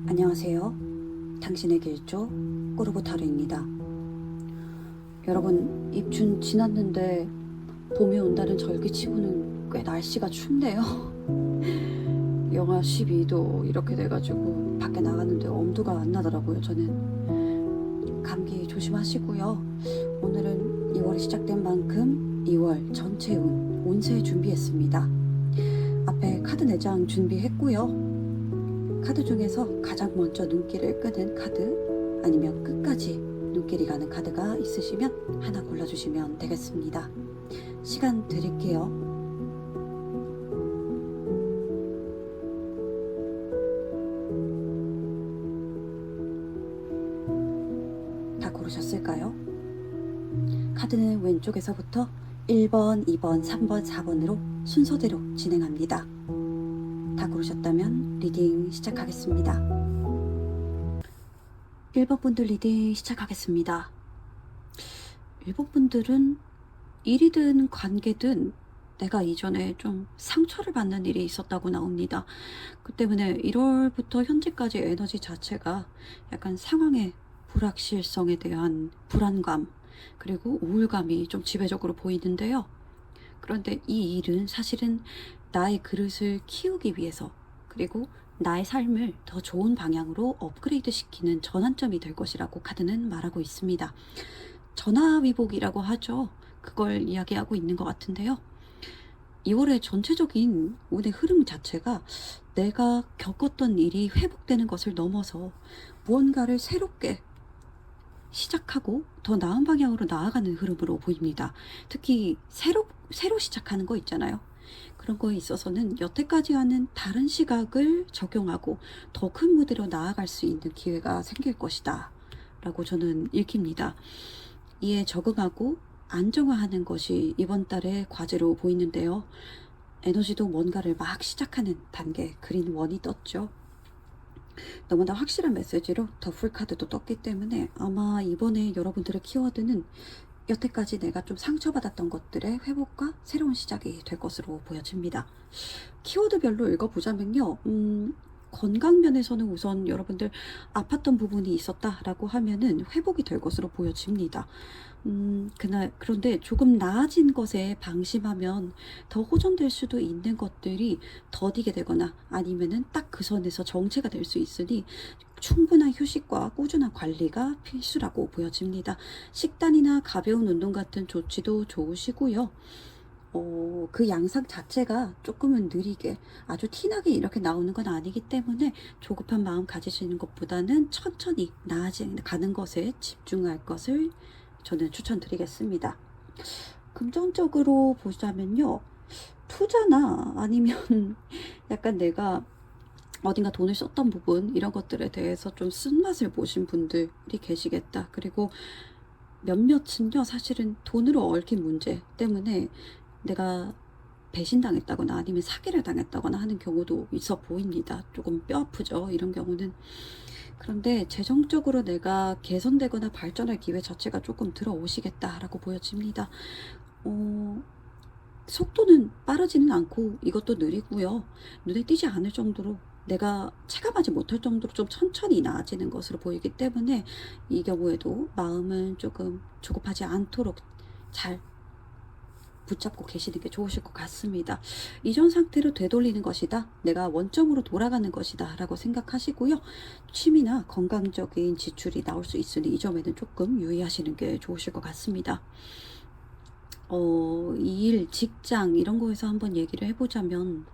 안녕하세요. 당신의 길조 꼬르고타르입니다. 여러분, 입춘 지났는데 봄이 온다는 절기치고는 꽤 날씨가 춥네요. 영하 12도 이렇게 돼가지고 밖에 나갔는데 엄두가 안 나더라고요. 저는 감기 조심하시고요. 오늘은 2월이 시작된 만큼 2월 전체 운세 준비했습니다. 앞에 카드 4장 준비했고요. 카드 중에서 가장 먼저 눈길을 끄는 카드, 아니면 끝까지 눈길이 가는 카드가 있으시면 하나 골라주시면 되겠습니다. 시간 드릴게요. 다 고르셨을까요? 카드는 왼쪽에서부터 1번, 2번, 3번, 4번으로 순서대로 진행합니다. 다 고르셨다면 리딩 시작하겠습니다. 1번 분들 리딩 시작하겠습니다. 1번 분들은 일이든 관계든 내가 이전에 좀 상처를 받는 일이 있었다고 나옵니다. 그 때문에 1월부터 현재까지 에너지 자체가 약간 상황의 불확실성에 대한 불안감 그리고 우울감이 좀 지배적으로 보이는데요. 그런데 이 일은 사실은 나의 그릇을 키우기 위해서 그리고 나의 삶을 더 좋은 방향으로 업그레이드 시키는 전환점이 될 것이라고 카드는 말하고 있습니다. 전화위복이라고 하죠. 그걸 이야기하고 있는 것 같은데요. 2월의 전체적인 운의 흐름 자체가 내가 겪었던 일이 회복되는 것을 넘어서 무언가를 새롭게 시작하고 더 나은 방향으로 나아가는 흐름으로 보입니다. 특히 새로 시작하는 거 있잖아요. 그런 거에 있어서는 여태까지와는 다른 시각을 적용하고 더 큰 무대로 나아갈 수 있는 기회가 생길 것이다 라고 저는 읽힙니다. 이에 적응하고 안정화하는 것이 이번 달의 과제로 보이는데요. 에너지도 뭔가를 막 시작하는 단계 그린 원이 떴죠. 너무나 확실한 메시지로 더 풀카드도 떴기 때문에 아마 이번에 여러분들의 키워드는 여태까지 내가 좀 상처받았던 것들의 회복과 새로운 시작이 될 것으로 보여집니다. 키워드별로 읽어보자면요. 건강 면에서는 우선 여러분들 아팠던 부분이 있었다라고 하면은 회복이 될 것으로 보여집니다. 그런데 조금 나아진 것에 방심하면 더 호전될 수도 있는 것들이 더디게 되거나 아니면은 딱 그 선에서 정체가 될 수 있으니 충분한 휴식과 꾸준한 관리가 필수라고 보여집니다. 식단이나 가벼운 운동 같은 조치도 좋으시고요. 그 양상 자체가 조금은 느리게 아주 티나게 이렇게 나오는 건 아니기 때문에 조급한 마음 가지시는 것보다는 천천히 나아가는 것에 집중할 것을 저는 추천드리겠습니다. 금전적으로 보자면요. 투자나 아니면 약간 내가 어딘가 돈을 썼던 부분 이런 것들에 대해서 좀 쓴맛을 보신 분들이 계시겠다. 그리고 몇몇은요 사실은 돈으로 얽힌 문제 때문에 내가 배신당했다거나 아니면 사기를 당했다거나 하는 경우도 있어 보입니다. 조금 뼈 아프죠 이런 경우는. 그런데 재정적으로 내가 개선되거나 발전할 기회 자체가 조금 들어오시겠다라고 보여집니다. 속도는 빠르지는 않고 이것도 느리고요. 눈에 띄지 않을 정도로 내가 체감하지 못할 정도로 좀 천천히 나아지는 것으로 보이기 때문에 이 경우에도 마음은 조금 조급하지 않도록 잘 붙잡고 계시는 게 좋으실 것 같습니다. 이전 상태로 되돌리는 것이다. 내가 원점으로 돌아가는 것이다. 라고 생각하시고요. 취미나 건강적인 지출이 나올 수 있으니 이 점에는 조금 유의하시는 게 좋으실 것 같습니다. 일, 직장 이런 거에서 한번 얘기를 해보자면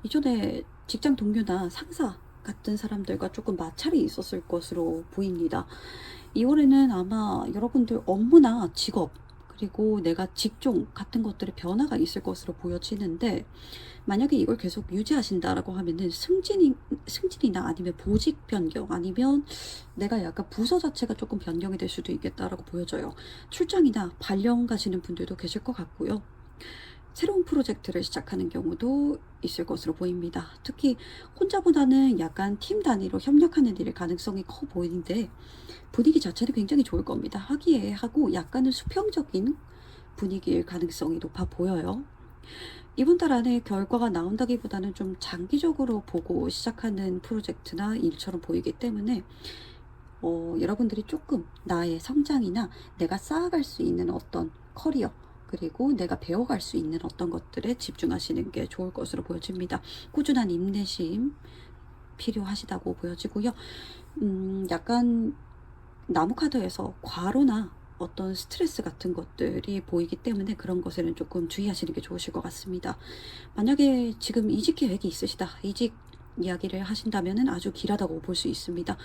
이전에 직장 동료나 상사 같은 사람들과 조금 마찰이 있었을 것으로 보입니다. 2월에는 아마 여러분들 업무나 직업 그리고 내가 직종 같은 것들의 변화가 있을 것으로 보여지는데 만약에 이걸 계속 유지하신다라고 하면은 승진이나 아니면 보직 변경 아니면 내가 약간 부서 자체가 조금 변경이 될 수도 있겠다라고 보여져요. 출장이나 발령 가시는 분들도 계실 것 같고요. 새로운 프로젝트를 시작하는 경우도 있을 것으로 보입니다. 특히 혼자보다는 약간 팀 단위로 협력하는 일의 가능성이 커 보이는데 분위기 자체는 굉장히 좋을 겁니다. 화기애애하고 약간은 수평적인 분위기일 가능성이 높아 보여요. 이번 달 안에 결과가 나온다기보다는 좀 장기적으로 보고 시작하는 프로젝트나 일처럼 보이기 때문에 여러분들이 조금 나의 성장이나 내가 쌓아갈 수 있는 어떤 커리어, 그리고 내가 배워갈 수 있는 어떤 것들에 집중하시는 게 좋을 것으로 보여집니다. 꾸준한 인내심 필요하시다고 보여지고요. 약간 나무 카드에서 과로나 어떤 스트레스 같은 것들이 보이기 때문에 그런 것에는 조금 주의하시는 게 좋으실 것 같습니다. 만약에 지금 이직 계획이 있으시다, 이직 이야기를 하신다면 아주 길하다고 볼 수 있습니다.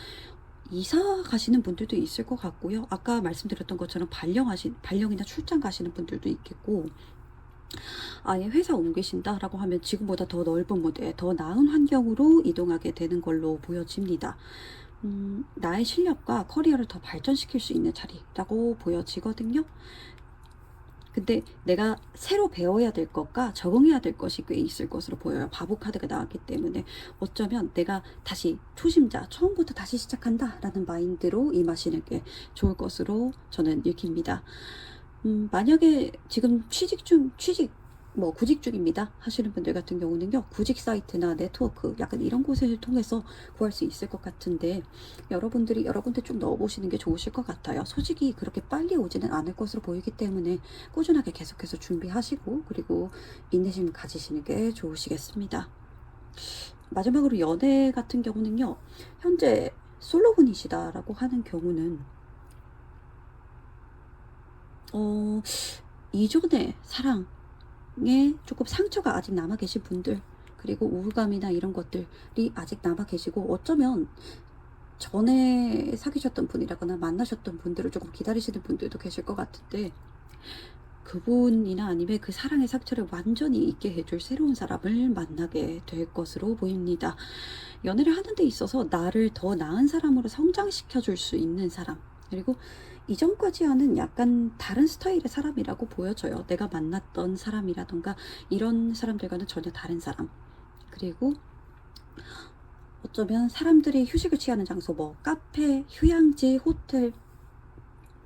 이사 가시는 분들도 있을 것 같고요. 아까 말씀드렸던 것처럼 발령이나 출장 가시는 분들도 있겠고, 아예 회사 옮기신다라고 하면 지금보다 더 넓은 무대, 더 나은 환경으로 이동하게 되는 걸로 보여집니다. 나의 실력과 커리어를 더 발전시킬 수 있는 자리라고 보여지거든요. 근데 내가 새로 배워야 될 것과 적응해야 될 것이 꽤 있을 것으로 보여요. 바보 카드가 나왔기 때문에 어쩌면 내가 다시 초심자, 처음부터 다시 시작한다 라는 마인드로 임하시는 게 좋을 것으로 저는 읽힙니다. 만약에 지금 취직 구직 중입니다 하시는 분들 같은 경우는요, 구직 사이트나 네트워크 약간 이런 곳을 통해서 구할 수 있을 것 같은데, 여러분들이 여러 군데 좀 넣어보시는 게 좋으실 것 같아요. 소식이 그렇게 빨리 오지는 않을 것으로 보이기 때문에 꾸준하게 계속해서 준비하시고, 그리고 인내심 가지시는 게 좋으시겠습니다. 마지막으로 연애 같은 경우는요, 현재 솔로분이시다라고 하는 경우는 이전의 사랑에 조금 상처가 아직 남아 계신 분들, 그리고 우울감이나 이런 것들이 아직 남아 계시고, 어쩌면 전에 사귀셨던 분이라거나 만나셨던 분들을 조금 기다리시는 분들도 계실 것 같은데, 그분이나 아니면 그 사랑의 상처를 완전히 잊게 해줄 새로운 사람을 만나게 될 것으로 보입니다. 연애를 하는 데 있어서 나를 더 나은 사람으로 성장시켜 줄 수 있는 사람, 그리고 이전까지와는 약간 다른 스타일의 사람이라고 보여져요. 내가 만났던 사람이라던가 이런 사람들과는 전혀 다른 사람. 그리고 어쩌면 사람들이 휴식을 취하는 장소, 뭐 카페, 휴양지, 호텔,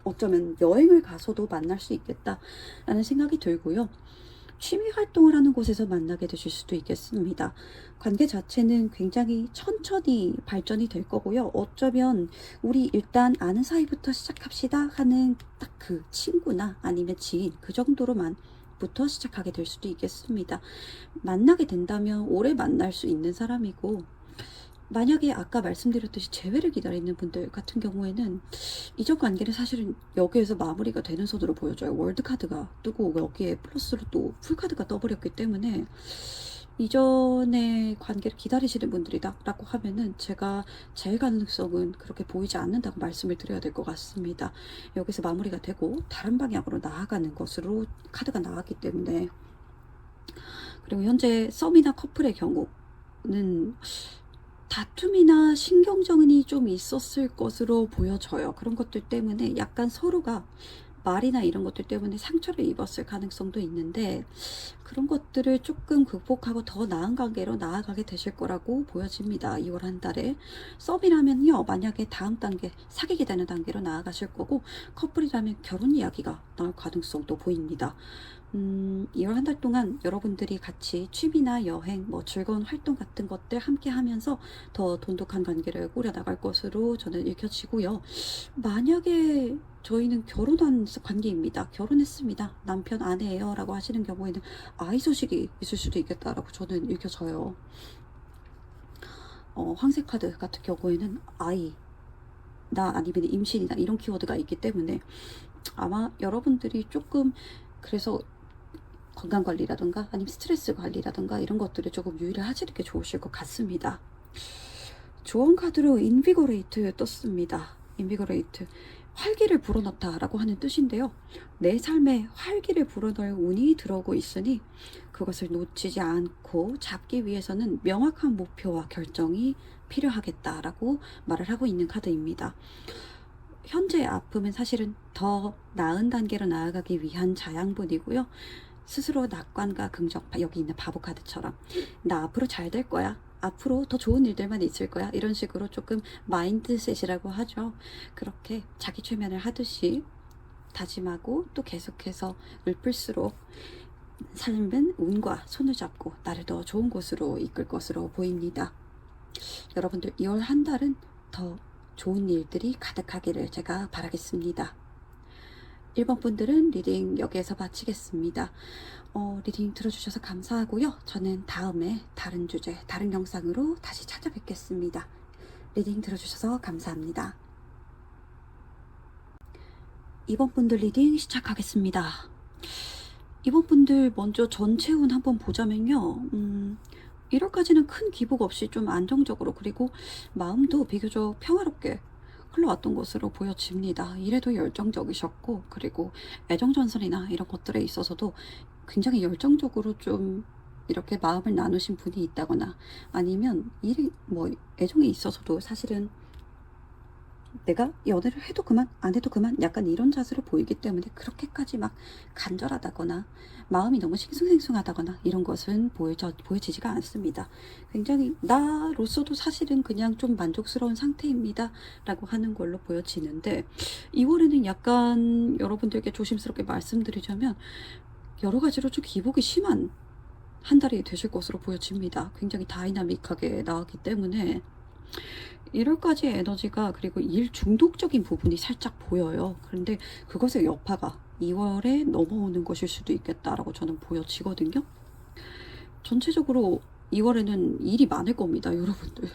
어쩌면 여행을 가서도 만날 수 있겠다라는 생각이 들고요. 취미 활동을 하는 곳에서 만나게 되실 수도 있겠습니다. 관계 자체는 굉장히 천천히 발전이 될 거고요. 어쩌면 우리 일단 아는 사이부터 시작합시다 하는 딱 그 친구나 아니면 지인, 그 정도로만 부터 시작하게 될 수도 있겠습니다. 만나게 된다면 오래 만날 수 있는 사람이고, 만약에 아까 말씀드렸듯이 재회를 기다리는 분들 같은 경우에는 이전 관계는 사실은 여기에서 마무리가 되는 선으로 보여져요. 월드 카드가 뜨고 여기에 플러스로 또 풀 카드가 떠버렸기 때문에, 이전의 관계를 기다리시는 분들이다라고 하면은 제가 재회 가능성은 그렇게 보이지 않는다고 말씀을 드려야 될 것 같습니다. 여기서 마무리가 되고 다른 방향으로 나아가는 것으로 카드가 나왔기 때문에. 그리고 현재 썸이나 커플의 경우는 다툼이나 신경전이 좀 있었을 것으로 보여져요. 그런 것들 때문에 약간 서로가 말이나 이런 것들 때문에 상처를 입었을 가능성도 있는데, 그런 것들을 조금 극복하고 더 나은 관계로 나아가게 되실 거라고 보여집니다. 2월 한 달에. 썸이라면요, 만약에 다음 단계, 사귀게 되는 단계로 나아가실 거고, 커플이라면 결혼 이야기가 나올 가능성도 보입니다. 2월 한 달 동안 여러분들이 같이 취미나 여행, 뭐 즐거운 활동 같은 것들 함께 하면서 더 돈독한 관계를 꾸려나갈 것으로 저는 읽혀지고요. 만약에 저희는 결혼한 관계입니다, 결혼했습니다, 남편 아내예요 라고 하시는 경우에는 아이 소식이 있을 수도 있겠다라고 저는 읽혀져요. 황새 카드 같은 경우에는 아이, 나 아니면 임신이나 이런 키워드가 있기 때문에 아마 여러분들이 조금, 그래서 건강관리라든가 아니면 스트레스 관리라든가 이런 것들을 조금 유의를 하시는 게 좋으실 것 같습니다. 조언 카드로 인비고레이트 떴습니다. 인비고레이트, 활기를 불어넣다 라고 하는 뜻인데요, 내 삶에 활기를 불어넣을 운이 들어오고 있으니 그것을 놓치지 않고 잡기 위해서는 명확한 목표와 결정이 필요하겠다라고 말을 하고 있는 카드입니다. 현재의 아픔은 사실은 더 나은 단계로 나아가기 위한 자양분이고요. 스스로 낙관과 긍정, 여기 있는 바보 카드처럼 나 앞으로 잘 될 거야, 앞으로 더 좋은 일들만 있을 거야, 이런 식으로 조금 마인드셋이라고 하죠. 그렇게 자기 최면을 하듯이 다짐하고 또 계속해서 읊을수록 삶은 운과 손을 잡고 나를 더 좋은 곳으로 이끌 것으로 보입니다. 여러분들 2월 한 달은 더 좋은 일들이 가득하기를 제가 바라겠습니다. 1번 분들은 리딩 여기에서 마치겠습니다. 리딩 들어주셔서 감사하고요. 저는 다음에 다른 주제, 다른 영상으로 다시 찾아뵙겠습니다. 리딩 들어주셔서 감사합니다. 2번 분들 리딩 시작하겠습니다. 2번 분들 먼저 전체 운 한번 보자면요. 1월까지는 큰 기복 없이 좀 안정적으로, 그리고 마음도 비교적 평화롭게 흘러왔던 것으로 보여집니다. 일에도 열정적이셨고, 그리고 애정전선이나 이런 것들에 있어서도 굉장히 열정적으로 좀 이렇게 마음을 나누신 분이 있다거나, 아니면 일이 애정에 있어서도 사실은 내가 연애를 해도 그만 안 해도 그만 약간 이런 자세를 보이기 때문에 그렇게까지 막 간절하다거나 마음이 너무 싱숭생숭하다거나 이런 것은 보여지지가 않습니다. 굉장히 나로서도 사실은 그냥 좀 만족스러운 상태입니다 라고 하는 걸로 보여지는데, 2월에는 약간 여러분들께 조심스럽게 말씀드리자면 여러 가지로 좀 기복이 심한 한 달이 되실 것으로 보여집니다. 굉장히 다이나믹하게 나왔기 때문에 1월까지의 에너지가, 그리고 일 중독적인 부분이 살짝 보여요. 그런데 그것의 여파가 2월에 넘어오는 것일 수도 있겠다라고 저는 보여지거든요. 전체적으로 2월에는 일이 많을 겁니다, 여러분들.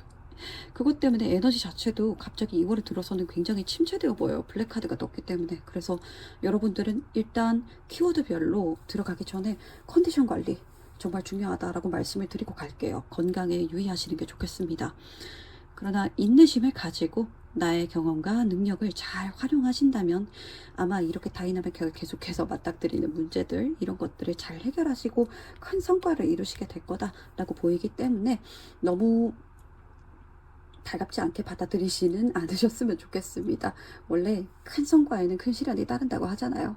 그것 때문에 에너지 자체도 갑자기 2월에 들어서는 굉장히 침체되어 보여요. 블랙카드가 떴기 때문에. 그래서 여러분들은 일단 키워드별로 들어가기 전에 컨디션 관리 정말 중요하다라고 말씀을 드리고 갈게요. 건강에 유의하시는 게 좋겠습니다. 그러나 인내심을 가지고 나의 경험과 능력을 잘 활용하신다면 아마 이렇게 다이나믹하게 계속해서 맞닥뜨리는 문제들, 이런 것들을 잘 해결하시고 큰 성과를 이루시게 될 거다라고 보이기 때문에 너무 달갑지 않게 받아들이지는 않으셨으면 좋겠습니다. 원래 큰 성과에는 큰 시련이 따른다고 하잖아요.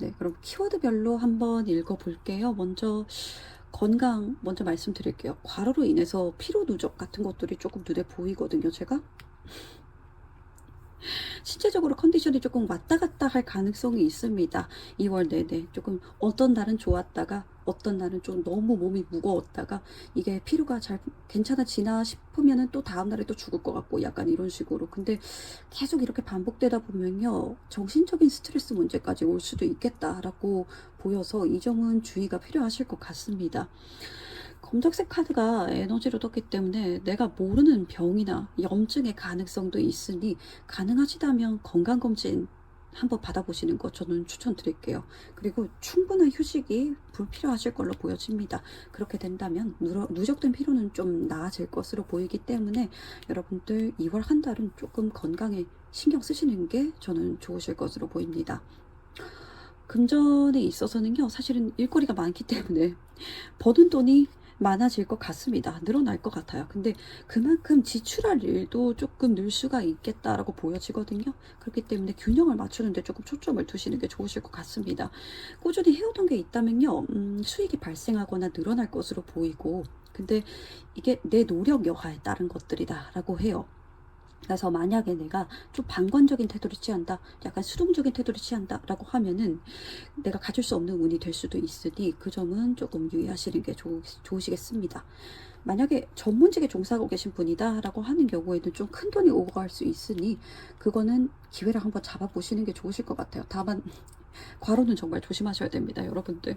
네, 그럼 키워드별로 한번 읽어볼게요. 먼저 건강 먼저 말씀드릴게요. 과로로 인해서 피로 누적 같은 것들이 조금 눈에 보이거든요, 제가. 신체적으로 컨디션이 조금 왔다 갔다 할 가능성이 있습니다. 2월 내내 조금 어떤 날은 좋았다가 어떤 날은 좀 너무 몸이 무거웠다가 이게 피로가 잘 괜찮아지나 싶으면은 또 다음 날에 또 죽을 것 같고 약간 이런 식으로. 근데 계속 이렇게 반복되다 보면요, 정신적인 스트레스 문제까지 올 수도 있겠다라고 보여서 이 점은 주의가 필요하실 것 같습니다. 검정색 카드가 에너지로 떴기 때문에 내가 모르는 병이나 염증의 가능성도 있으니 가능하시다면 건강검진 한번 받아보시는 거 저는 추천드릴게요. 그리고 충분한 휴식이 불필요하실 걸로 보여집니다. 그렇게 된다면 누적된 피로는 좀 나아질 것으로 보이기 때문에 여러분들 2월 한 달은 조금 건강에 신경 쓰시는 게 저는 좋으실 것으로 보입니다. 금전에 있어서는요, 사실은 일거리가 많기 때문에 버는 돈이 많아질 것 같습니다. 늘어날 것 같아요. 근데 그만큼 지출할 일도 조금 늘 수가 있겠다라고 보여지거든요. 그렇기 때문에 균형을 맞추는데 조금 초점을 두시는 게 좋으실 것 같습니다. 꾸준히 해오던 게 있다면요, 수익이 발생하거나 늘어날 것으로 보이고, 근데 이게 내 노력 여하에 따른 것들이다라고 해요. 그래서 만약에 내가 좀 방관적인 태도를 취한다, 약간 수동적인 태도를 취한다 라고 하면은 내가 가질 수 없는 운이 될 수도 있으니 그 점은 조금 유의하시는 게 좋으시겠습니다. 만약에 전문직에 종사하고 계신 분이다 라고 하는 경우에는 좀 큰 돈이 오고 갈 수 있으니 그거는 기회를 한번 잡아보시는 게 좋으실 것 같아요. 다만 과로는 정말 조심하셔야 됩니다, 여러분들.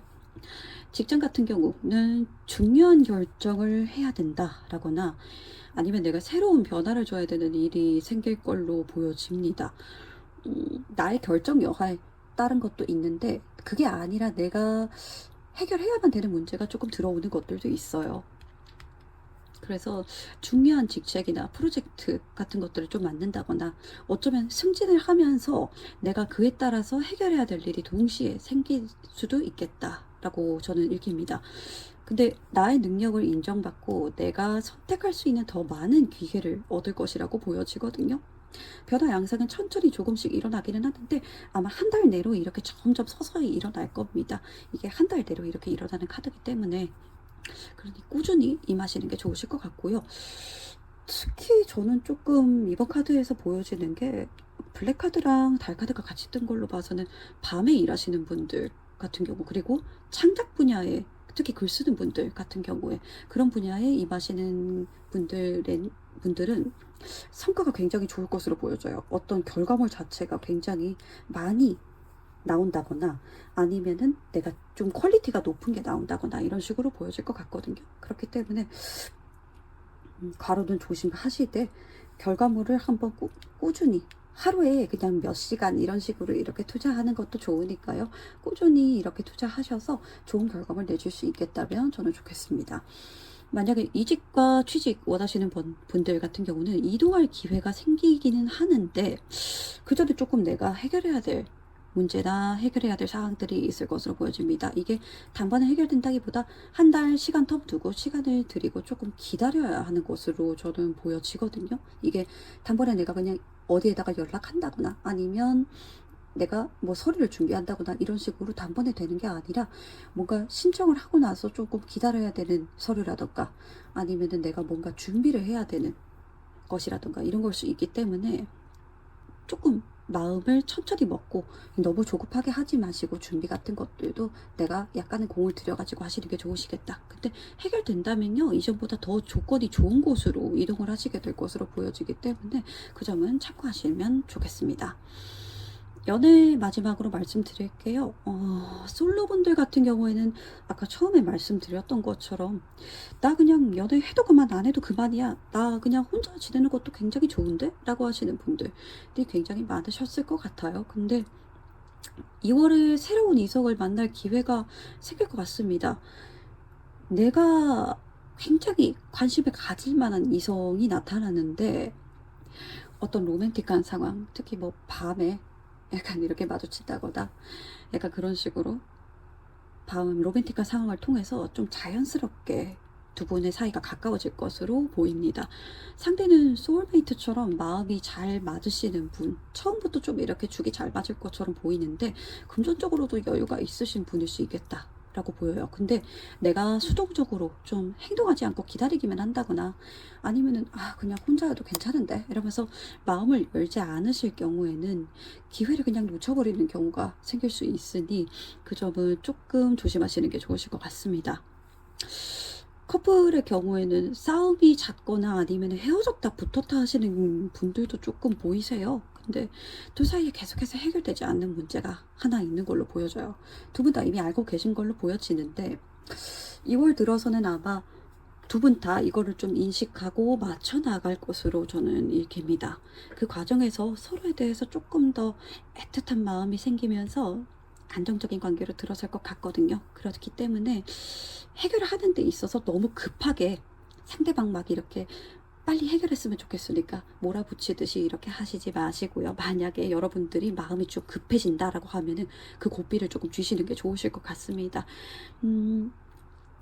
직장 같은 경우는 중요한 결정을 해야 된다라거나 아니면 내가 새로운 변화를 줘야 되는 일이 생길 걸로 보여집니다. 나의 결정 여하에 따른 것도 있는데 그게 아니라 내가 해결해야만 되는 문제가 조금 들어오는 것들도 있어요. 그래서 중요한 직책이나 프로젝트 같은 것들을 좀 맡는다거나 어쩌면 승진을 하면서 내가 그에 따라서 해결해야 될 일이 동시에 생길 수도 있겠다라고 저는 읽힙니다. 근데 나의 능력을 인정받고 내가 선택할 수 있는 더 많은 기회를 얻을 것이라고 보여지거든요. 변화 양상은 천천히 조금씩 일어나기는 하는데 아마 한 달 내로 이렇게 점점 서서히 일어날 겁니다. 이게 한 달 내로 이렇게 일어나는 카드이기 때문에 그러니 꾸준히 임하시는 게 좋으실 것 같고요. 특히 저는 조금 이번 카드에서 보여지는 게 블랙카드랑 달카드가 같이 뜬 걸로 봐서는 밤에 일하시는 분들 같은 경우, 그리고 창작 분야에 특히 글 쓰는 분들 같은 경우에 그런 분야에 임하시는 분들은 성과가 굉장히 좋을 것으로 보여져요. 어떤 결과물 자체가 굉장히 많이 나온다거나 아니면은 내가 좀 퀄리티가 높은 게 나온다거나 이런 식으로 보여질 것 같거든요. 그렇기 때문에 과로는 조심하시되 결과물을 한번 꾸준히 하루에 그냥 몇 시간 이런 식으로 이렇게 투자하는 것도 좋으니까요. 꾸준히 이렇게 투자하셔서 좋은 결과물 내줄 수 있겠다면 저는 좋겠습니다. 만약에 이직과 취직 원하시는 분들 같은 경우는 이동할 기회가 생기기는 하는데 그 전에 조금 내가 해결해야 될 문제나 해결해야 될 사항들이 있을 것으로 보여집니다. 이게 단번에 해결된다기보다 한 달 시간 텀 두고 시간을 들이고 조금 기다려야 하는 것으로 저는 보여지거든요. 이게 단번에 내가 그냥 어디에다가 연락한다거나 아니면 내가 뭐 서류를 준비한다거나 이런 식으로 단번에 되는 게 아니라 뭔가 신청을 하고 나서 조금 기다려야 되는 서류라던가 아니면은 내가 뭔가 준비를 해야 되는 것이라던가 이런 걸 수 있기 때문에 조금 마음을 천천히 먹고 너무 조급하게 하지 마시고 준비 같은 것들도 내가 약간의 공을 들여가지고 하시는 게 좋으시겠다. 근데 해결된다면요, 이전보다 더 조건이 좋은 곳으로 이동을 하시게 될 것으로 보여지기 때문에 그 점은 참고하시면 좋겠습니다. 연애 마지막으로 말씀드릴게요. 솔로분들 같은 경우에는 아까 처음에 말씀드렸던 것처럼 나 그냥 연애해도 그만 안 해도 그만이야, 나 그냥 혼자 지내는 것도 굉장히 좋은데? 라고 하시는 분들이 굉장히 많으셨을 것 같아요. 근데 2월에 새로운 이성을 만날 기회가 생길 것 같습니다. 내가 굉장히 관심을 가질 만한 이성이 나타나는데 어떤 로맨틱한 상황, 특히 뭐 밤에 약간 이렇게 마주친다거나 약간 그런 식으로 로맨틱한 상황을 통해서 좀 자연스럽게 두 분의 사이가 가까워질 것으로 보입니다. 상대는 소울메이트처럼 마음이 잘 맞으시는 분, 처음부터 좀 이렇게 죽이 잘 맞을 것처럼 보이는데 금전적으로도 여유가 있으신 분일 수 있겠다 라고 보여요. 근데 내가 수동적으로 좀 행동하지 않고 기다리기만 한다거나 아니면은 그냥 혼자여도 괜찮은데 이러면서 마음을 열지 않으실 경우에는 기회를 그냥 놓쳐버리는 경우가 생길 수 있으니 그 점은 조금 조심하시는 게 좋으실 것 같습니다. 커플의 경우에는 싸움이 잦거나 아니면 헤어졌다 붙었다 하시는 분들도 조금 보이세요. 근데 둘 사이에 계속해서 해결되지 않는 문제가 하나 있는 걸로 보여져요. 두 분 다 이미 알고 계신 걸로 보여지는데 2월 들어서는 아마 두 분 다 이거를 좀 인식하고 맞춰 나갈 것으로 저는 읽힙니다. 그 과정에서 서로에 대해서 조금 더 애틋한 마음이 생기면서 안정적인 관계로 들어설 것 같거든요. 그렇기 때문에 해결을 하는 데 있어서 너무 급하게 상대방 막 이렇게 빨리 해결했으면 좋겠으니까 몰아붙이듯이 이렇게 하시지 마시고요. 만약에 여러분들이 마음이 좀 급해진다라고 하면은 그 고삐를 조금 쥐시는 게 좋으실 것 같습니다.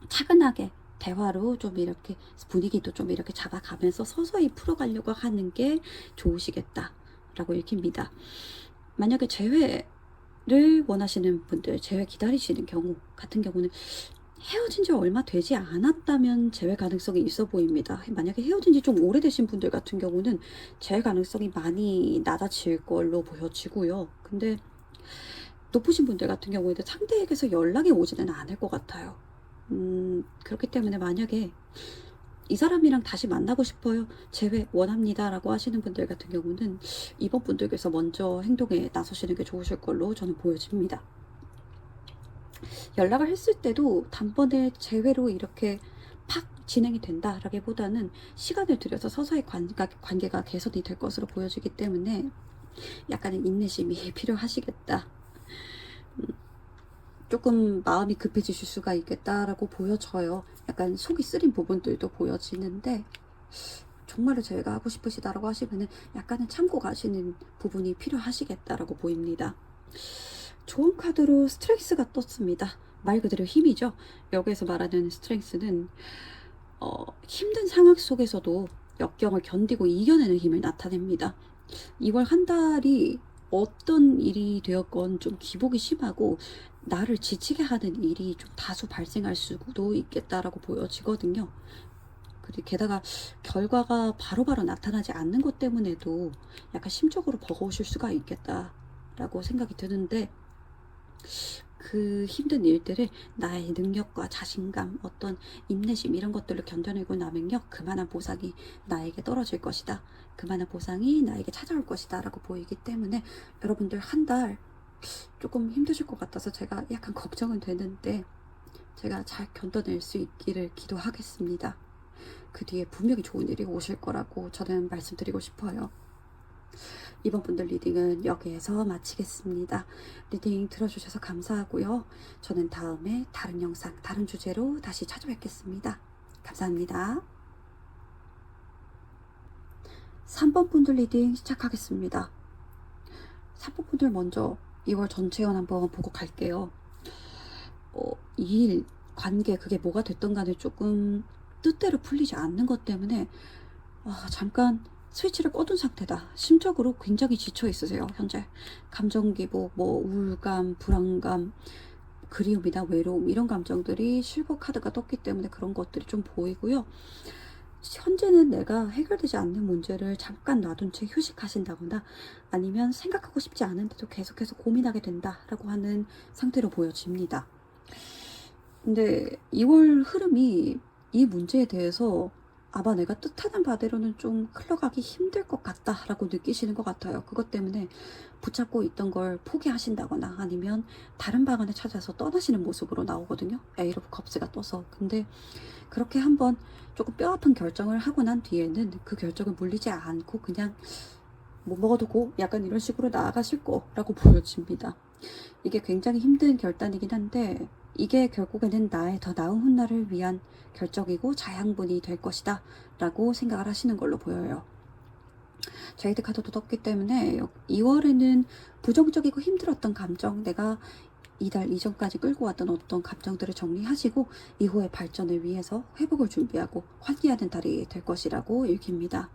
차분하게 대화로 좀 이렇게 분위기도 좀 이렇게 잡아가면서 서서히 풀어가려고 하는 게 좋으시겠다라고 읽힙니다. 만약에 재회를 원하시는 분들, 재회 기다리시는 경우 같은 경우는 헤어진 지 얼마 되지 않았다면 재회 가능성이 있어 보입니다. 만약에 헤어진 지 좀 오래되신 분들 같은 경우는 재회 가능성이 많이 낮아질 걸로 보여지고요. 근데 높으신 분들 같은 경우에는 상대에게서 연락이 오지는 않을 것 같아요. 그렇기 때문에 만약에 이 사람이랑 다시 만나고 싶어요, 재회 원합니다 라고 하시는 분들 같은 경우는 이번 분들께서 먼저 행동에 나서시는 게 좋으실 걸로 저는 보여집니다. 연락을 했을 때도 단번에 재회로 이렇게 팍 진행이 된다라기보다는 시간을 들여서 서서히 관계가 개선이 될 것으로 보여지기 때문에 약간의 인내심이 필요하시겠다. 조금 마음이 급해지실 수가 있겠다라고 보여져요. 약간 속이 쓰린 부분들도 보여지는데 정말로 제가 하고 싶으시다라고 하시면은 약간은 참고 가시는 부분이 필요하시겠다라고 보입니다. 좋은 카드로 스트렝스가 떴습니다. 말 그대로 힘이죠. 여기에서 말하는 스트렝스는 힘든 상황 속에서도 역경을 견디고 이겨내는 힘을 나타냅니다. 2월 한 달이 어떤 일이 되었건 좀 기복이 심하고 나를 지치게 하는 일이 좀 다수 발생할 수도 있겠다라고 보여지거든요. 그리고 게다가 결과가 바로바로 나타나지 않는 것 때문에도 약간 심적으로 버거우실 수가 있겠다라고 생각이 드는데 그 힘든 일들을 나의 능력과 자신감, 어떤 인내심 이런 것들을 견뎌내고 나면요, 그만한 보상이 나에게 떨어질 것이다, 그만한 보상이 나에게 찾아올 것이다 라고 보이기 때문에 여러분들 한 달 조금 힘드실 것 같아서 제가 약간 걱정은 되는데 제가 잘 견뎌낼 수 있기를 기도하겠습니다. 그 뒤에 분명히 좋은 일이 오실 거라고 저는 말씀드리고 싶어요. 이번 분들 리딩은 여기에서 마치겠습니다. 리딩 들어주셔서 감사하고요. 저는 다음에 다른 영상, 다른 주제로 다시 찾아뵙겠습니다. 감사합니다. 3번 분들 리딩 시작하겠습니다. 3번 분들 먼저 2월 전체연 한번 보고 갈게요. 일, 관계, 그게 뭐가 됐던 간에 조금 뜻대로 풀리지 않는 것 때문에 잠깐 스위치를 꺼둔 상태다. 심적으로 굉장히 지쳐 있으세요. 현재 감정 기복, 우울감, 불안감, 그리움이나 외로움 이런 감정들이 실버 카드가 떴기 때문에 그런 것들이 좀 보이고요. 현재는 내가 해결되지 않는 문제를 잠깐 놔둔 채 휴식하신다거나 아니면 생각하고 싶지 않은데도 계속해서 고민하게 된다라고 하는 상태로 보여집니다. 근데 2월 흐름이 이 문제에 대해서 아마 내가 뜻하는 바대로는 좀 흘러가기 힘들 것 같다라고 느끼시는 것 같아요. 그것 때문에 붙잡고 있던 걸 포기하신다거나 아니면 다른 방안을 찾아서 떠나시는 모습으로 나오거든요. 에이러 오브 컵스가 떠서. 근데 그렇게 한번 조금 뼈아픈 결정을 하고 난 뒤에는 그 결정을 물리지 않고 그냥 못 먹어도 고 약간 이런 식으로 나아가실 거라고 보여집니다. 이게 굉장히 힘든 결단이긴 한데 이게 결국에는 나의 더 나은 훗날을 위한 결정이고 자양분이 될 것이다 라고 생각을 하시는 걸로 보여요. 제이드 카드도 떴기 때문에 2월에는 부정적이고 힘들었던 감정, 내가 이달 이전까지 끌고 왔던 어떤 감정들을 정리하시고 이후의 발전을 위해서 회복을 준비하고 환기하는 달이 될 것이라고 읽힙니다.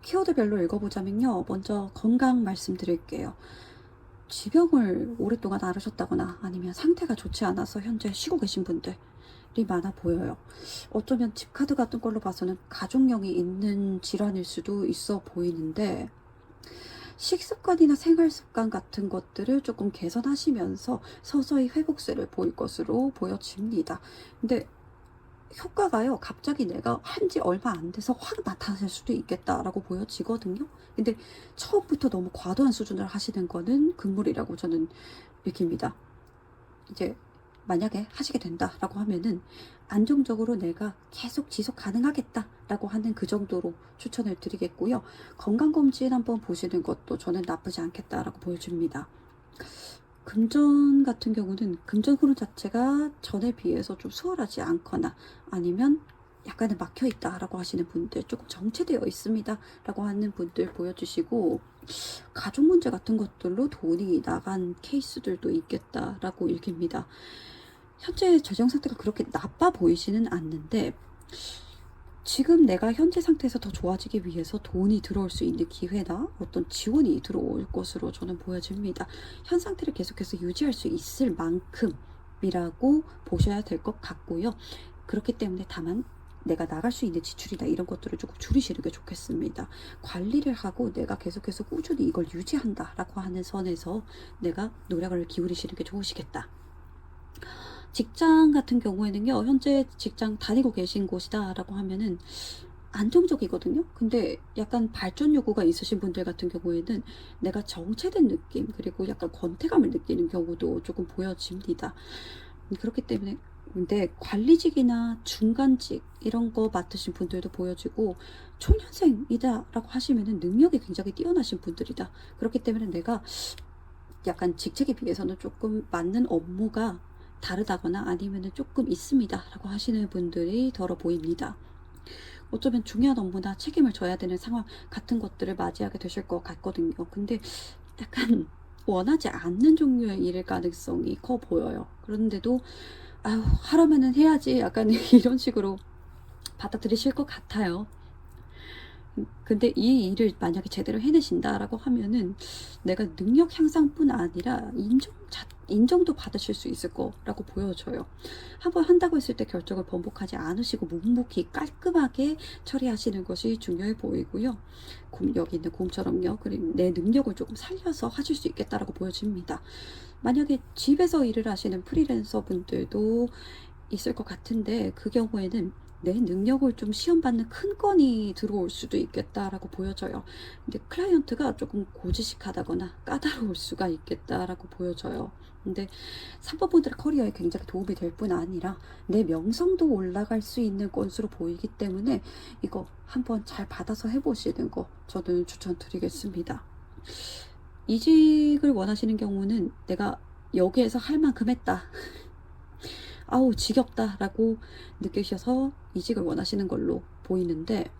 키워드별로 읽어보자면요, 먼저 건강 말씀드릴게요. 지병을 오랫동안 앓으셨다거나 아니면 상태가 좋지 않아서 현재 쉬고 계신 분들이 많아 보여요. 어쩌면 집 카드 같은 걸로 봐서는 가족력이 있는 질환일 수도 있어 보이는데 식습관이나 생활습관 같은 것들을 조금 개선하시면서 서서히 회복세를 보일 것으로 보여집니다. 근데 효과가요, 갑자기 내가 한지 얼마 안 돼서 확 나타날 수도 있겠다라고 보여지거든요. 근데 처음부터 너무 과도한 수준을 하시는 거는 금물이라고 저는 읽힙니다. 이제 만약에 하시게 된다라고 하면은 안정적으로 내가 계속 지속 가능하겠다라고 하는 그 정도로 추천을 드리겠고요. 건강검진 한번 보시는 것도 저는 나쁘지 않겠다라고 보여집니다. 금전 같은 경우는 금전 흐름 자체가 전에 비해서 좀 수월하지 않거나 아니면 약간은 막혀 있다라고 하시는 분들, 조금 정체되어 있습니다 라고 하는 분들 보여주시고, 가족 문제 같은 것들로 돈이 나간 케이스들도 있겠다라고 읽힙니다. 현재 재정 상태가 그렇게 나빠 보이지는 않는데 지금 내가 현재 상태에서 더 좋아지기 위해서 돈이 들어올 수 있는 기회나 어떤 지원이 들어올 것으로 저는 보여집니다. 현 상태를 계속해서 유지할 수 있을 만큼이라고 보셔야 될 것 같고요. 그렇기 때문에 다만 내가 나갈 수 있는 지출이나 이런 것들을 조금 줄이시는 게 좋겠습니다. 관리를 하고 내가 계속해서 꾸준히 이걸 유지한다라고 하는 선에서 내가 노력을 기울이시는 게 좋으시겠다. 직장 같은 경우에는요, 현재 직장 다니고 계신 곳이다 라고 하면은 안정적이거든요. 근데 약간 발전 요구가 있으신 분들 같은 경우에는 내가 정체된 느낌, 그리고 약간 권태감을 느끼는 경우도 조금 보여집니다. 그렇기 때문에 근데 관리직이나 중간직 이런 거 맡으신 분들도 보여지고, 초년생이다 라고 하시면은 능력이 굉장히 뛰어나신 분들이다. 그렇기 때문에 내가 약간 직책에 비해서는 조금 맞는 업무가 다르다거나 아니면은 조금 있습니다 라고 하시는 분들이 더러 보입니다. 어쩌면 중요한 업무나 책임을 져야 되는 상황 같은 것들을 맞이하게 되실 것 같거든요. 근데 약간 원하지 않는 종류의 일일 가능성이 커 보여요. 그런데도 아유, 하라면은 해야지 약간 이런 식으로 받아들이실 것 같아요. 근데 이 일을 만약에 제대로 해내신다라고 하면은 내가 능력 향상뿐 아니라 인정도 받으실 수 있을 거라고 보여져요. 한번 한다고 했을 때 결정을 번복하지 않으시고 묵묵히 깔끔하게 처리하시는 것이 중요해 보이고요. 여기 있는 곰처럼요. 그리고 내 능력을 조금 살려서 하실 수 있겠다라고 보여집니다. 만약에 집에서 일을 하시는 프리랜서 분들도 있을 것 같은데 그 경우에는 내 능력을 좀 시험받는 큰 건이 들어올 수도 있겠다라고 보여져요. 근데 클라이언트가 조금 고지식하다거나 까다로울 수가 있겠다라고 보여져요. 근데 3번분들의 커리어에 굉장히 도움이 될 뿐 아니라 내 명성도 올라갈 수 있는 건수로 보이기 때문에 이거 한번 잘 받아서 해보시는 거 저는 추천드리겠습니다. 이직을 원하시는 경우는 내가 여기에서 할 만큼 했다. 아우 지겹다라고 느끼셔서 이직을 원하시는 걸로 보이는데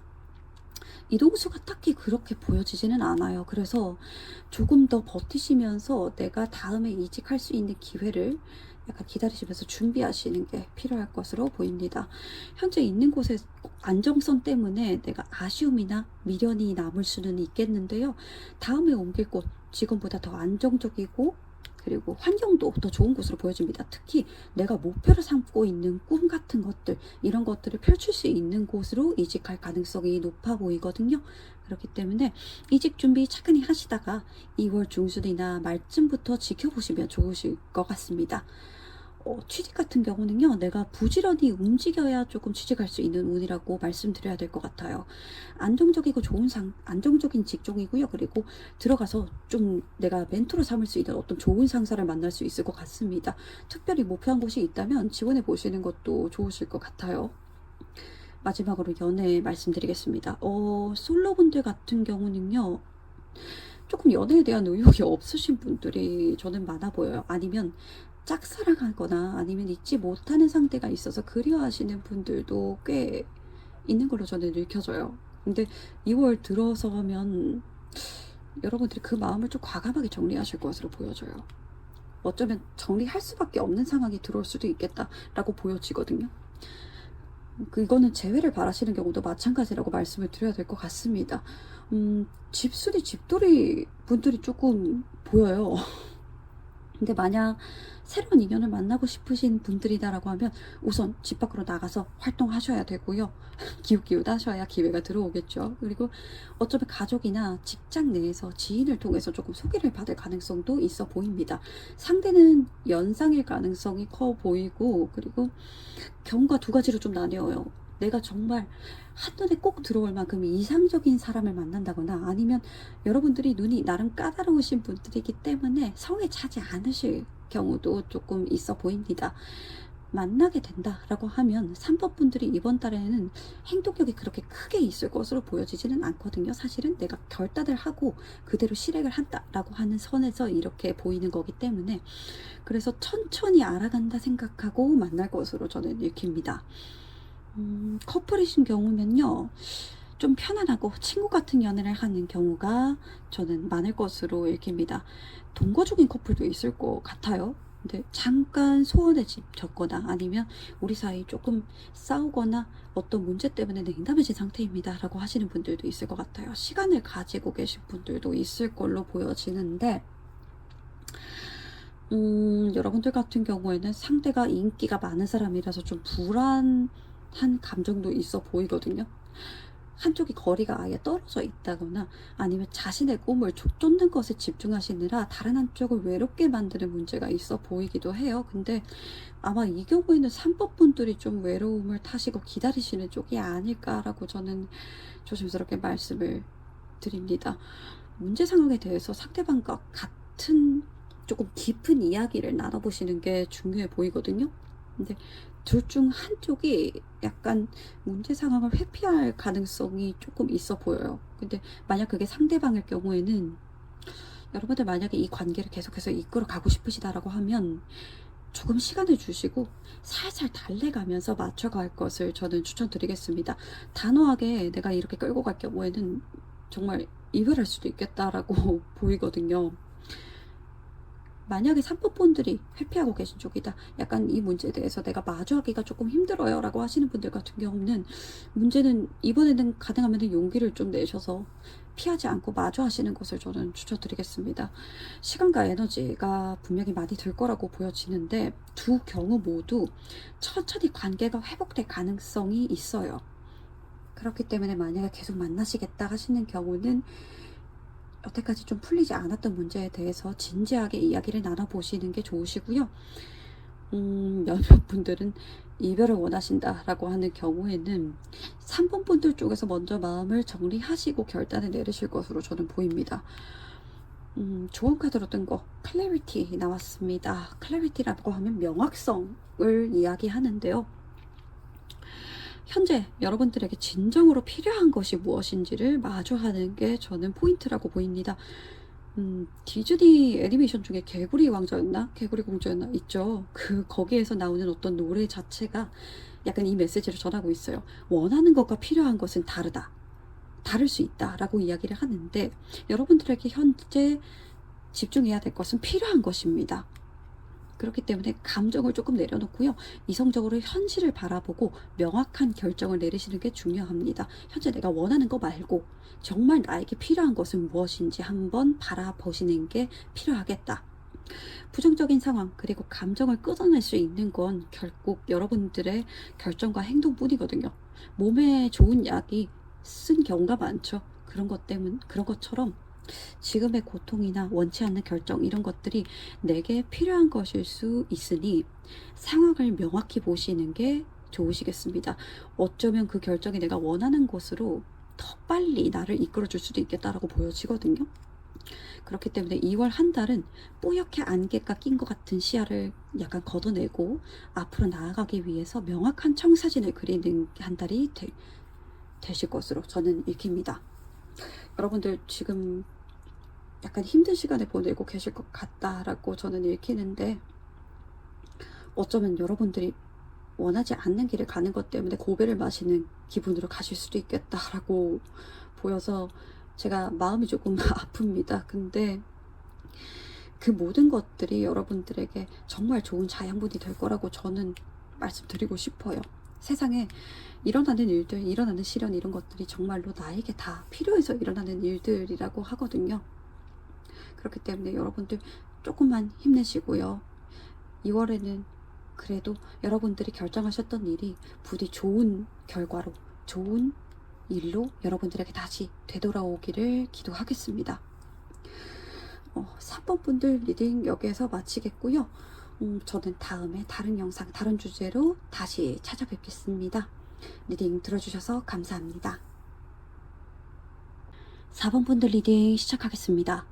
이동수가 딱히 그렇게 보여지지는 않아요. 그래서 조금 더 버티시면서 내가 다음에 이직할 수 있는 기회를 약간 기다리시면서 준비하시는 게 필요할 것으로 보입니다. 현재 있는 곳의 안정성 때문에 내가 아쉬움이나 미련이 남을 수는 있겠는데요. 다음에 옮길 곳 지금보다 더 안정적이고 그리고 환경도 더 좋은 곳으로 보여집니다. 특히 내가 목표를 삼고 있는 꿈 같은 것들 이런 것들을 펼칠 수 있는 곳으로 이직할 가능성이 높아 보이거든요. 그렇기 때문에 이직 준비 차근히 하시다가 2월 중순이나 말쯤부터 지켜보시면 좋으실 것 같습니다. 취직 같은 경우는요, 내가 부지런히 움직여야 조금 취직할 수 있는 운이라고 말씀드려야 될 것 같아요. 안정적이고 안정적인 직종이고요. 그리고 들어가서 좀 내가 멘토를 삼을 수 있는 어떤 좋은 상사를 만날 수 있을 것 같습니다. 특별히 목표한 곳이 있다면 지원해 보시는 것도 좋으실 것 같아요. 마지막으로 연애 말씀드리겠습니다. 솔로분들 같은 경우는요, 조금 연애에 대한 의욕이 없으신 분들이 저는 많아 보여요. 아니면 짝사랑하거나 아니면 잊지 못하는 상대가 있어서 그리워하시는 분들도 꽤 있는 걸로 저는 읽혀져요. 근데 2월 들어서면 여러분들이 그 마음을 좀 과감하게 정리하실 것으로 보여져요. 어쩌면 정리할 수밖에 없는 상황이 들어올 수도 있겠다라고 보여지거든요. 이거는 재회를 바라시는 경우도 마찬가지라고 말씀을 드려야 될 것 같습니다. 집순이 집돌이 분들이 조금 보여요. 근데 만약 새로운 인연을 만나고 싶으신 분들이다라고 하면 우선 집 밖으로 나가서 활동하셔야 되고요. 기웃기웃 하셔야 기회가 들어오겠죠. 그리고 어쩌면 가족이나 직장 내에서 지인을 통해서 조금 소개를 받을 가능성도 있어 보입니다. 상대는 연상일 가능성이 커 보이고 그리고 경우가 두 가지로 좀 나뉘어요. 내가 정말 한눈에 꼭 들어올 만큼 이상적인 사람을 만난다거나 아니면 여러분들이 눈이 나름 까다로우신 분들이기 때문에 성에 차지 않으실 경우도 조금 있어 보입니다. 만나게 된다라고 하면 3번 분들이 이번 달에는 행동력이 그렇게 크게 있을 것으로 보여지지는 않거든요. 사실은 내가 결단을 하고 그대로 실행을 한다라고 하는 선에서 이렇게 보이는 거기 때문에 그래서 천천히 알아간다 생각하고 만날 것으로 저는 읽힙니다. 커플이신 경우면요, 좀 편안하고 친구 같은 연애를 하는 경우가 저는 많을 것으로 읽힙니다. 동거 중인 커플도 있을 것 같아요. 근데 잠깐 소원해졌거나 아니면 우리 사이 조금 싸우거나 어떤 문제 때문에 냉담해진 상태입니다 라고 하시는 분들도 있을 것 같아요. 시간을 가지고 계신 분들도 있을 걸로 보여지는데 여러분들 같은 경우에는 상대가 인기가 많은 사람이라서 좀 불안한 감정도 있어 보이거든요. 한쪽이 거리가 아예 떨어져 있다거나 아니면 자신의 꿈을 쫓는 것에 집중하시느라 다른 한쪽을 외롭게 만드는 문제가 있어 보이기도 해요. 근데 아마 이 경우에는 3번 분들이 좀 외로움을 타시고 기다리시는 쪽이 아닐까라고 저는 조심스럽게 말씀을 드립니다. 문제 상황에 대해서 상대방과 같은 조금 깊은 이야기를 나눠보시는 게 중요해 보이거든요. 근데 둘 중 한쪽이 약간 문제 상황을 회피할 가능성이 조금 있어 보여요. 근데 만약 그게 상대방일 경우에는 여러분들 만약에 이 관계를 계속해서 이끌어 가고 싶으시다라고 하면 조금 시간을 주시고 살살 달래가면서 맞춰갈 것을 저는 추천드리겠습니다. 단호하게 내가 이렇게 끌고 갈 경우에는 정말 이별할 수도 있겠다라고 보이거든요. 만약에 3번분들이 회피하고 계신 쪽이다. 약간 이 문제에 대해서 내가 마주하기가 조금 힘들어요 라고 하시는 분들 같은 경우는 문제는 이번에는 가능하면 용기를 좀 내셔서 피하지 않고 마주하시는 것을 저는 추천드리겠습니다. 시간과 에너지가 분명히 많이 들 거라고 보여지는데 두 경우 모두 천천히 관계가 회복될 가능성이 있어요. 그렇기 때문에 만약에 계속 만나시겠다 하시는 경우는 여태까지 좀 풀리지 않았던 문제에 대해서 진지하게 이야기를 나눠보시는 게 좋으시고요. 몇몇 분들은 이별을 원하신다라고 하는 경우에는 3번 분들 쪽에서 먼저 마음을 정리하시고 결단을 내리실 것으로 저는 보입니다. 좋은 카드로 뜬 거 클래리티 나왔습니다. 클래리티라고 하면 명확성을 이야기하는데요. 현재 여러분들에게 진정으로 필요한 것이 무엇인지를 마주하는 게 저는 포인트라고 보입니다. 디즈니 애니메이션 중에 개구리 왕자였나? 개구리 공주였나? 있죠. 거기에서 나오는 어떤 노래 자체가 약간 이 메시지를 전하고 있어요. 원하는 것과 필요한 것은 다르다. 다를 수 있다. 라고 이야기를 하는데 여러분들에게 현재 집중해야 될 것은 필요한 것입니다. 그렇기 때문에 감정을 조금 내려놓고요. 이성적으로 현실을 바라보고 명확한 결정을 내리시는 게 중요합니다. 현재 내가 원하는 거 말고 정말 나에게 필요한 것은 무엇인지 한번 바라보시는 게 필요하겠다. 부정적인 상황 그리고 감정을 끊어낼 수 있는 건 결국 여러분들의 결정과 행동뿐이거든요. 몸에 좋은 약이 쓴 경우가 많죠. 그런 것처럼 지금의 고통이나 원치 않는 결정 이런 것들이 내게 필요한 것일 수 있으니 상황을 명확히 보시는 게 좋으시겠습니다. 어쩌면 그 결정이 내가 원하는 것으로 더 빨리 나를 이끌어줄 수도 있겠다라고 보여지거든요. 그렇기 때문에 2월 한 달은 뽀얗게 안개가 낀 것 같은 시야를 약간 걷어내고 앞으로 나아가기 위해서 명확한 청사진을 그리는 한 달이 되실 것으로 저는 읽힙니다. 여러분들 지금 약간 힘든 시간을 보내고 계실 것 같다라고 저는 읽히는데 어쩌면 여러분들이 원하지 않는 길을 가는 것 때문에 고배를 마시는 기분으로 가실 수도 있겠다라고 보여서 제가 마음이 조금 아픕니다. 근데 그 모든 것들이 여러분들에게 정말 좋은 자양분이 될 거라고 저는 말씀드리고 싶어요. 세상에 일어나는 일들, 일어나는 시련 이런 것들이 정말로 나에게 다 필요해서 일어나는 일들이라고 하거든요. 그렇기 때문에 여러분들 조금만 힘내시고요. 2월에는 그래도 여러분들이 결정하셨던 일이 부디 좋은 결과로, 좋은 일로 여러분들에게 다시 되돌아오기를 기도하겠습니다. 3번 분들 리딩 여기에서 마치겠고요. 저는 다음에 다른 영상, 다른 주제로 다시 찾아뵙겠습니다. 리딩 들어주셔서 감사합니다. 4번 분들 리딩 시작하겠습니다.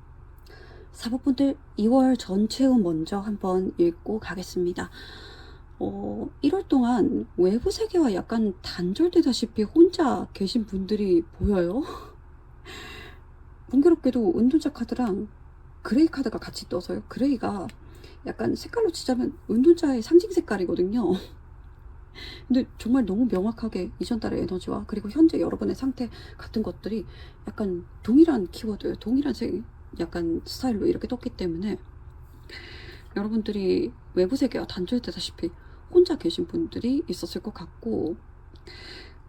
4번 분들 2월 전체 운 먼저 한번 읽고 가겠습니다. 1월 동안 외부 세계와 약간 단절되다시피 혼자 계신 분들이 보여요. 공교롭게도 은둔자 카드랑 그레이 카드가 같이 떠서요. 그레이가 약간 색깔로 치자면 은둔자의 상징 색깔이거든요. 근데 정말 너무 명확하게 이전 달의 에너지와 그리고 현재 여러분의 상태 같은 것들이 약간 동일한 키워드, 동일한 약간 스타일로 이렇게 떴기 때문에 여러분들이 외부 세계와 단절되다시피 혼자 계신 분들이 있었을 것 같고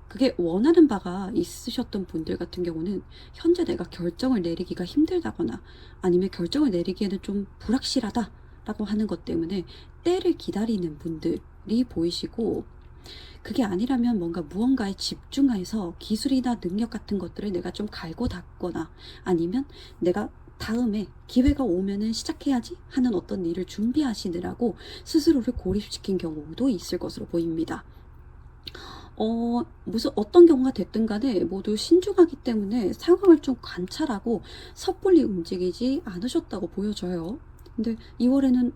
그게 원하는 바가 있으셨던 분들 같은 경우는 현재 내가 결정을 내리기가 힘들다거나 아니면 결정을 내리기에는 좀 불확실하다 라고 하는 것 때문에 때를 기다리는 분들이 보이시고 그게 아니라면 뭔가 무언가에 집중해서 기술이나 능력 같은 것들을 내가 좀 갈고 닦거나 아니면 내가 다음에 기회가 오면은 시작해야지 하는 어떤 일을 준비하시느라고 스스로를 고립시킨 경우도 있을 것으로 보입니다. 무슨 어떤 경우가 됐든 간에 모두 신중하기 때문에 상황을 좀 관찰하고 섣불리 움직이지 않으셨다고 보여져요. 근데 2월에는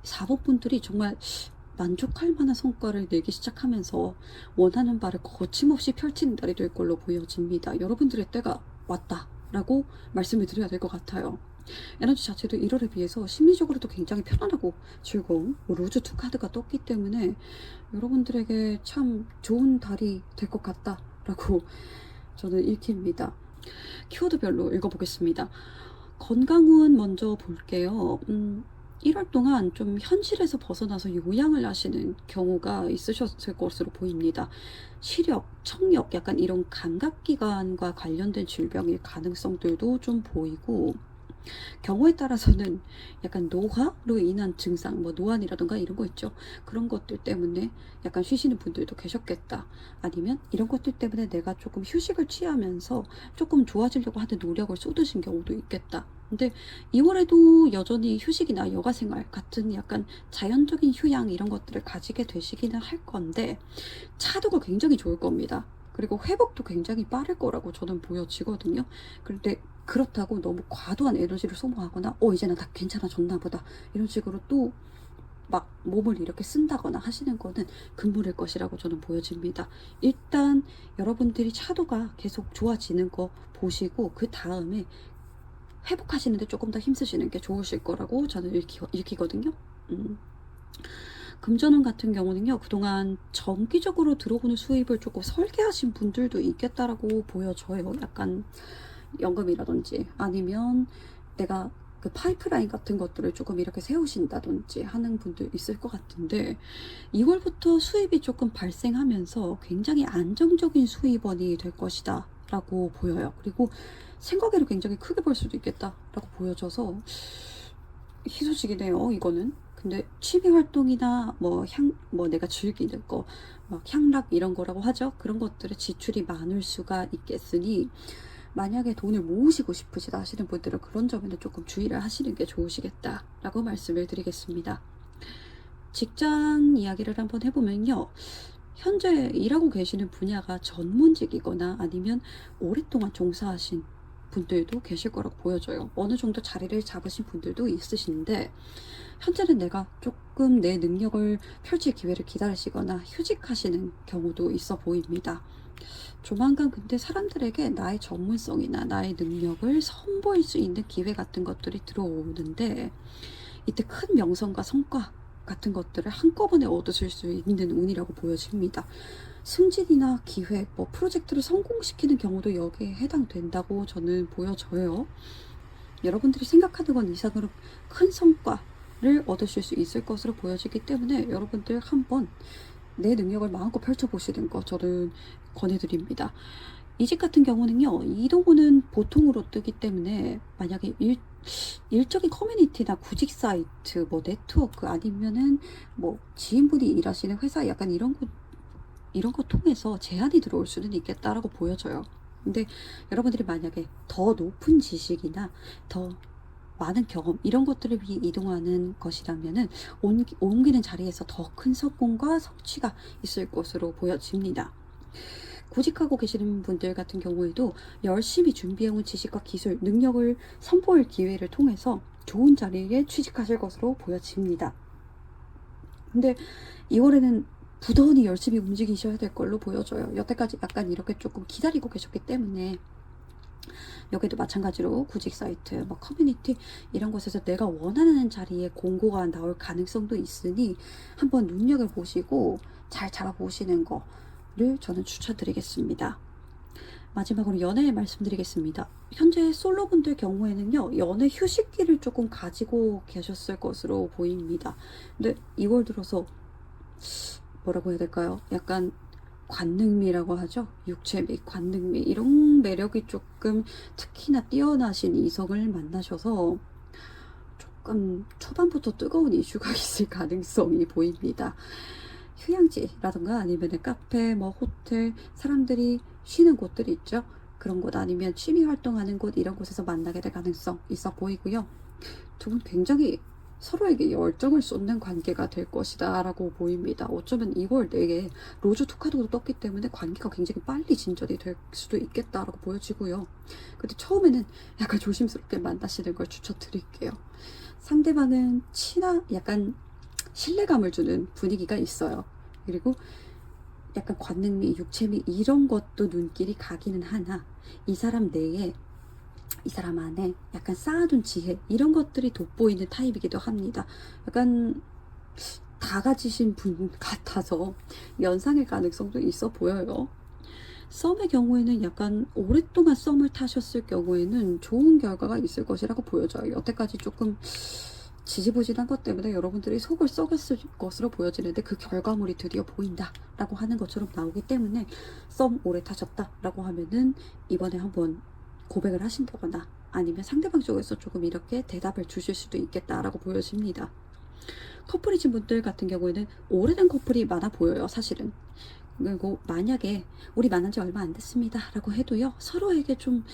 4번 분들이 정말 만족할 만한 성과를 내기 시작하면서 원하는 바를 거침없이 펼치는 달이 될 걸로 보여집니다. 여러분들의 때가 왔다 라고 말씀을 드려야 될 것 같아요. 에너지 자체도 1월에 비해서 심리적으로도 굉장히 편안하고 즐거운 로즈2 카드가 떴기 때문에 여러분들에게 참 좋은 달이 될 것 같다 라고 저는 읽힙니다. 키워드별로 읽어보겠습니다. 건강운 먼저 볼게요. 1월 동안 좀 현실에서 벗어나서 요양을 하시는 경우가 있으셨을 것으로 보입니다. 시력, 청력, 약간 이런 감각기관과 관련된 질병일 가능성들도 좀 보이고, 경우에 따라서는 약간 노화로 인한 증상, 뭐 노안이라던가 이런 거 있죠. 그런 것들 때문에 약간 쉬시는 분들도 계셨겠다. 아니면 이런 것들 때문에 내가 조금 휴식을 취하면서 조금 좋아지려고 하는 노력을 쏟으신 경우도 있겠다. 근데 2월에도 여전히 휴식이나 여가 생활 같은 약간 자연적인 휴양 이런 것들을 가지게 되시기는 할 건데, 차도가 굉장히 좋을 겁니다. 그리고 회복도 굉장히 빠를 거라고 저는 보여지거든요. 그런데 그렇다고 너무 과도한 에너지를 소모하거나 이제 나 다 괜찮아졌나 보다 이런 식으로 또 막 몸을 이렇게 쓴다거나 하시는 거는 금물일 것이라고 저는 보여집니다. 일단 여러분들이 차도가 계속 좋아지는 거 보시고 그 다음에 회복하시는데 조금 더 힘쓰시는 게 좋으실 거라고 저는 읽히거든요. 금전운 같은 경우는요, 그동안 정기적으로 들어오는 수입을 조금 설계하신 분들도 있겠다라고 보여져요. 약간 연금이라든지 아니면 내가 그 파이프라인 같은 것들을 조금 이렇게 세우신다든지 하는 분들 있을 것 같은데, 2월부터 수입이 조금 발생하면서 굉장히 안정적인 수입원이 될 것이다 라고 보여요. 그리고 생각외로 굉장히 크게 벌 수도 있겠다 라고 보여져서 희소식이네요, 이거는. 근데 취미 활동이나 뭐 내가 즐기는 거, 막 향락 이런 거라고 하죠. 그런 것들에 지출이 많을 수가 있겠으니, 만약에 돈을 모으시고 싶으시다 하시는 분들은 그런 점에는 조금 주의를 하시는 게 좋으시겠다라고 말씀을 드리겠습니다. 직장 이야기를 한번 해보면요. 현재 일하고 계시는 분야가 전문직이거나 아니면 오랫동안 종사하신 분들도 계실 거라고 보여져요. 어느 정도 자리를 잡으신 분들도 있으신데, 현재는 내가 조금 내 능력을 펼칠 기회를 기다리시거나 휴직하시는 경우도 있어 보입니다. 조만간 근데 사람들에게 나의 전문성이나 나의 능력을 선보일 수 있는 기회 같은 것들이 들어오는데, 이때 큰 명성과 성과 같은 것들을 한꺼번에 얻으실 수 있는 운이라고 보여집니다. 승진이나 기획, 프로젝트를 성공시키는 경우도 여기에 해당된다고 저는 보여져요. 여러분들이 생각하는 것 이상으로 큰 성과를 얻으실 수 있을 것으로 보여지기 때문에 여러분들 한번 내 능력을 마음껏 펼쳐보시는 거 저는 권해드립니다. 이직 같은 경우는요, 이동호는 보통으로 뜨기 때문에 만약에 일적인 커뮤니티나 구직 사이트, 네트워크 아니면은 지인분이 일하시는 회사 약간 이런 거 통해서 제안이 들어올 수는 있겠다라고 보여져요. 근데 여러분들이 만약에 더 높은 지식이나 더 많은 경험 이런 것들을 위해 이동하는 것이라면은 옮기는 자리에서 더 큰 성공과 성취가 있을 것으로 보여집니다. 구직하고 계시는 분들 같은 경우에도 열심히 준비해온 지식과 기술, 능력을 선보일 기회를 통해서 좋은 자리에 취직하실 것으로 보여집니다. 근데 2월에는 부단히 열심히 움직이셔야 될 걸로 보여져요. 여태까지 약간 이렇게 조금 기다리고 계셨기 때문에 여기도 마찬가지로 구직 사이트, 커뮤니티 이런 곳에서 내가 원하는 자리에 공고가 나올 가능성도 있으니 한번 눈여겨보시고 잘 잡아보시는 거를 저는 추천드리겠습니다. 마지막으로 연애 말씀드리겠습니다. 현재 솔로분들 경우에는요, 연애 휴식기를 조금 가지고 계셨을 것으로 보입니다. 근데 2월 들어서 뭐라고 해야 될까요? 약간 관능미라고 하죠. 육체미, 관능미 이런 매력이 조금 특히나 뛰어나신 이성을 만나셔서 조금 초반부터 뜨거운 이슈가 있을 가능성이 보입니다. 휴양지라던가 아니면 카페, 호텔, 사람들이 쉬는 곳들이 있죠. 그런 곳 아니면 취미 활동하는 곳 이런 곳에서 만나게 될 가능성 있어 보이고요. 두 분 굉장히 서로에게 열정을 쏟는 관계가 될 것이다 라고 보입니다. 어쩌면 2월 내에 로즈 투카드도 떴기 때문에 관계가 굉장히 빨리 진전이 될 수도 있겠다라고 보여지고요. 근데 처음에는 약간 조심스럽게 만나시는 걸 추천드릴게요. 상대방은 약간 신뢰감을 주는 분위기가 있어요. 그리고 약간 관능미, 육체미 이런 것도 눈길이 가기는 하나, 이 사람 내에 이 사람 안에 약간 쌓아둔 지혜 이런 것들이 돋보이는 타입이기도 합니다. 약간 다 가지신 분 같아서 연상일 가능성도 있어 보여요. 썸의 경우에는 약간 오랫동안 썸을 타셨을 경우에는 좋은 결과가 있을 것이라고 보여져요. 여태까지 조금 지지부진한 것 때문에 여러분들이 속을 썩였을 것으로 보여지는데 그 결과물이 드디어 보인다 라고 하는 것처럼 나오기 때문에 썸 오래 타셨다 라고 하면은 이번에 한번 고백을 하신다거나 아니면 상대방 쪽에서 조금 이렇게 대답을 주실 수도 있겠다라고 보여집니다. 커플이신 분들 같은 경우에는 오래된 커플이 많아 보여요, 사실은. 그리고 만약에 우리 만난 지 얼마 안 됐습니다 라고 해도요, 서로에게 좀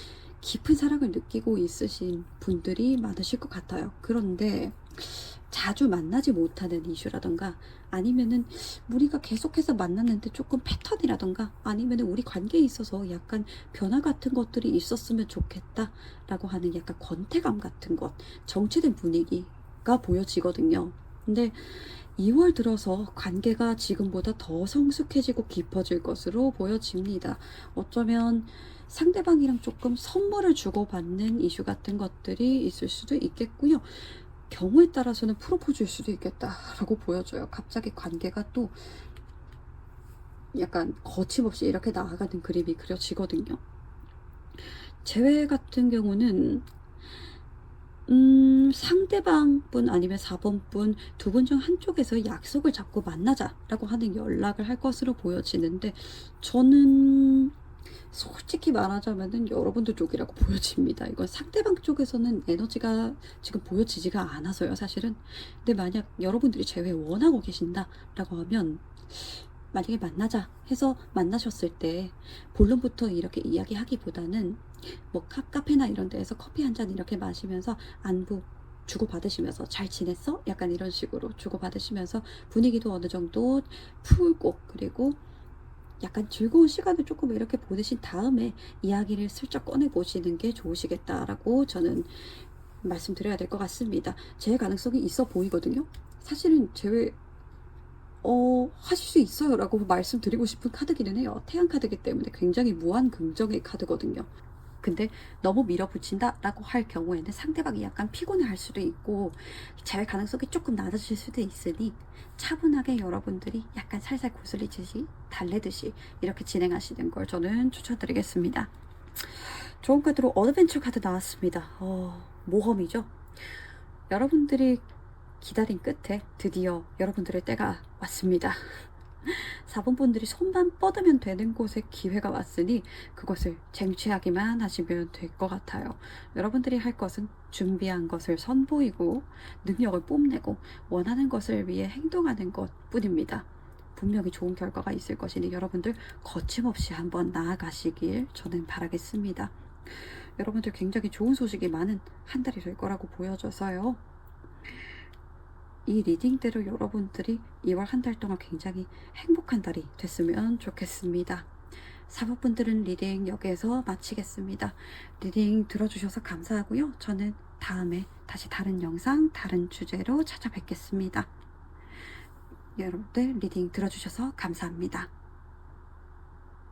깊은 사랑을 느끼고 있으신 분들이 많으실 것 같아요. 그런데 자주 만나지 못하는 이슈라던가 아니면은 우리가 계속해서 만났는데 조금 패턴이라던가 아니면은 우리 관계에 있어서 약간 변화 같은 것들이 있었으면 좋겠다 라고 하는 약간 권태감 같은 것, 정체된 분위기가 보여지거든요. 근데 2월 들어서 관계가 지금보다 더 성숙해지고 깊어질 것으로 보여집니다. 어쩌면 상대방이랑 조금 선물을 주고받는 이슈 같은 것들이 있을 수도 있겠고요. 경우에 따라서는 프로포즈일 수도 있겠다라고 보여져요. 갑자기 관계가 또 약간 거침없이 이렇게 나아가는 그림이 그려지거든요. 재회 같은 경우는 상대방 분 아니면 4번 분 두 분 중 한쪽에서 약속을 잡고 만나자라고 하는 연락을 할 것으로 보여지는데 저는 솔직히 말하자면은 여러분들 쪽이라고 보여집니다. 이건 상대방 쪽에서는 에너지가 지금 보여지지가 않아서요, 사실은. 근데 만약 여러분들이 재회 원하고 계신다라고 하면 만약에 만나자 해서 만나셨을 때 본론부터 이렇게 이야기하기보다는 뭐 카페나 이런 데에서 커피 한 잔 이렇게 마시면서 안부 주고받으시면서 잘 지냈어? 약간 이런 식으로 주고받으시면서 분위기도 어느 정도 풀고 그리고 약간 즐거운 시간을 조금 이렇게 보내신 다음에 이야기를 슬쩍 꺼내 보시는 게 좋으시겠다라고 저는 말씀드려야 될 것 같습니다. 제 가능성이 있어 보이거든요. 사실은 제외 하실 수 있어요 라고 말씀드리고 싶은 카드기는 해요. 태양 카드기 때문에 굉장히 무한 긍정의 카드거든요. 근데 너무 밀어붙인다 라고 할 경우에는 상대방이 약간 피곤해 할 수도 있고 잘 가능성이 조금 낮아질 수도 있으니 차분하게 여러분들이 약간 살살 구슬리듯이 달래듯이 이렇게 진행하시는 걸 저는 추천드리겠습니다. 좋은 카드로 어드벤처 카드 나왔습니다. 모험이죠. 여러분들이 기다린 끝에 드디어 여러분들의 때가 왔습니다. 4번 분들이 손만 뻗으면 되는 곳에 기회가 왔으니 그것을 쟁취하기만 하시면 될 것 같아요. 여러분들이 할 것은 준비한 것을 선보이고 능력을 뽐내고 원하는 것을 위해 행동하는 것 뿐입니다. 분명히 좋은 결과가 있을 것이니 여러분들 거침없이 한번 나아가시길 저는 바라겠습니다. 여러분들 굉장히 좋은 소식이 많은 한 달이 될 거라고 보여져서요. 이 리딩대로 여러분들이 2월 한 달 동안 굉장히 행복한 달이 됐으면 좋겠습니다. 사모분들은 리딩 여기에서 마치겠습니다. 리딩 들어주셔서 감사하고요. 저는 다음에 다시 다른 영상, 다른 주제로 찾아뵙겠습니다. 여러분들 리딩 들어주셔서 감사합니다.